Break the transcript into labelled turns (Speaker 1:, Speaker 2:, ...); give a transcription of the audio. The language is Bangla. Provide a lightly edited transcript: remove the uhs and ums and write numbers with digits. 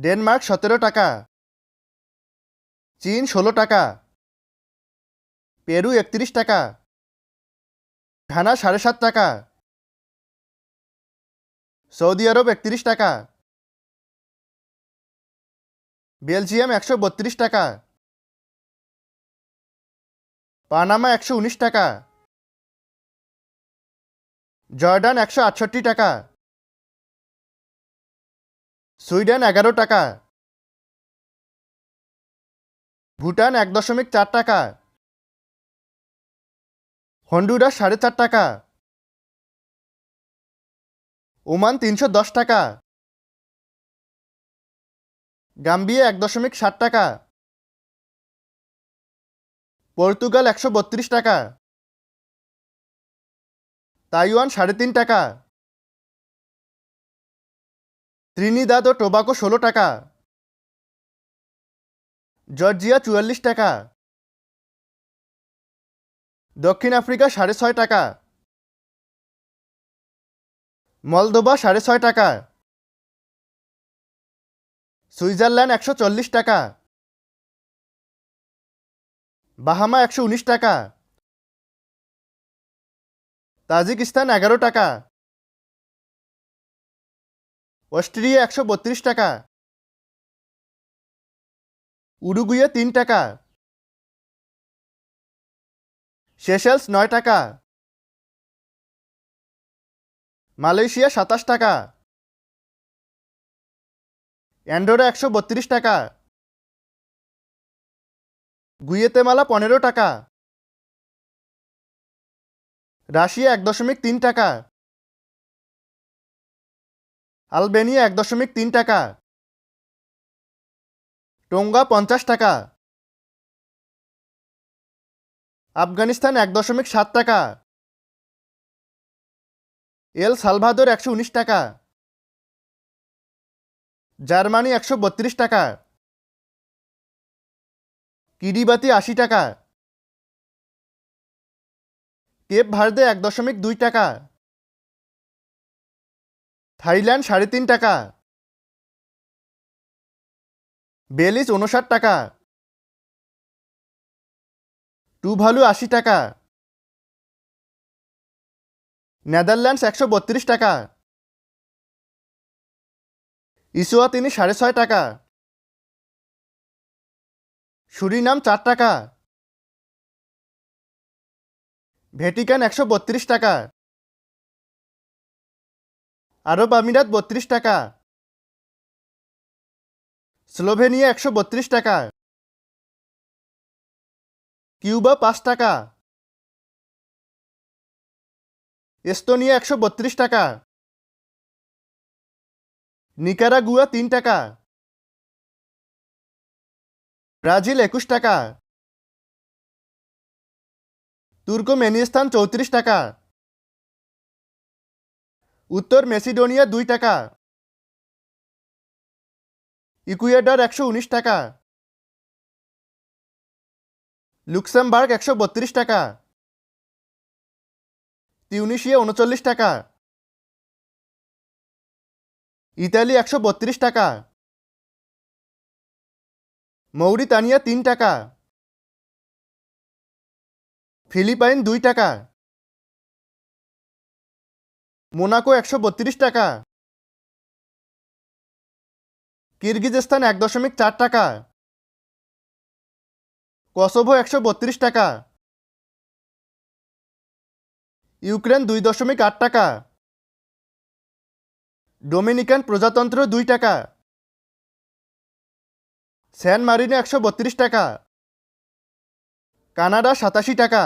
Speaker 1: ডেনমার্ক 17 টাকা, চীন 16 টাকা, পেরু 31 টাকা, ঘানা 7.5 টাকা, সৌদি আরব 31 টাকা, বেলজিয়াম 132 টাকা, পানামা 119 টাকা, জর্ডান 168 টাকা, সুইডেন 11 টাকা, ভুটান 1.4 টাকা, হন্ডুরাস 4.5 টাকা, ওমান 310 টাকা, গাম্বিয়া 1.7 টাকা, পর্তুগাল 132 টাকা, তাইওয়ান 3.5 টাকা, ত্রিনিদাদ ও টোবাগো 16 টাকা, জর্জিয়া 44 টাকা, দক্ষিণ আফ্রিকা 6.5 টাকা, মলদোভা 6.5 টাকা, সুইজারল্যান্ড 140 টাকা, বাহামা 119 টাকা, তাজিকিস্তান 11 টাকা, অস্ট্রিয়া 132 টাকা, উরুগুয়ে 3 টাকা, সেশেলস 9 টাকা, মালয়েশিয়া 27 টাকা, অ্যান্ডোরা 132 টাকা, গুয়েতেমালা 15 টাকা, রাশিয়া 1.3 টাকা, আলবেনিয়া 1.3 টাকা, টোঙ্গা 50 টাকা, আফগানিস্তান 1.7 টাকা, এল সালভাদর 119 টাকা, জার্মানি 132 টাকা, কিরিবাতি 80 টাকা, কেপ ভার্দে 1.2 টাকা, থাইল্যান্ড 3.5 টাকা, বেলিজ 59 টাকা, টুভালু 80 টাকা, নেদারল্যান্ডস 132 টাকা, ইসোয়াতিনি 6.5 টাকা, সুরিনাম 4 টাকা, ভ্যাটিকান 132 টাকা, আরব আমিরাত 32 টাকা, স্লোভেনিয়া 132 টাকা, কিউবা 5 টাকা, এস্তোনিয়া 132 টাকা, নিকারাগুয়া 3 টাকা, ব্রাজিল 21 টাকা, তুর্কমেনিস্তান 34 টাকা, উত্তর মেসিডোনিয়া 2 টাকা, ইকুয়েডর 119 টাকা, লুক্সেমবার্গ 132 টাকা, তিউনিসিয়া 39 টাকা, ইতালি 132 টাকা, মৌরিতানিয়া 3 টাকা, ফিলিপাইন 2 টাকা, মোনাকো 132 টাকা, কিরগিজস্তান 1.4 টাকা, কসোভো 132 টাকা, ইউক্রেন 2.8 টাকা, ডোমিনিকান প্রজাতন্ত্র 2 টাকা, স্যান মারিনো 132 টাকা, কানাডা 87 টাকা।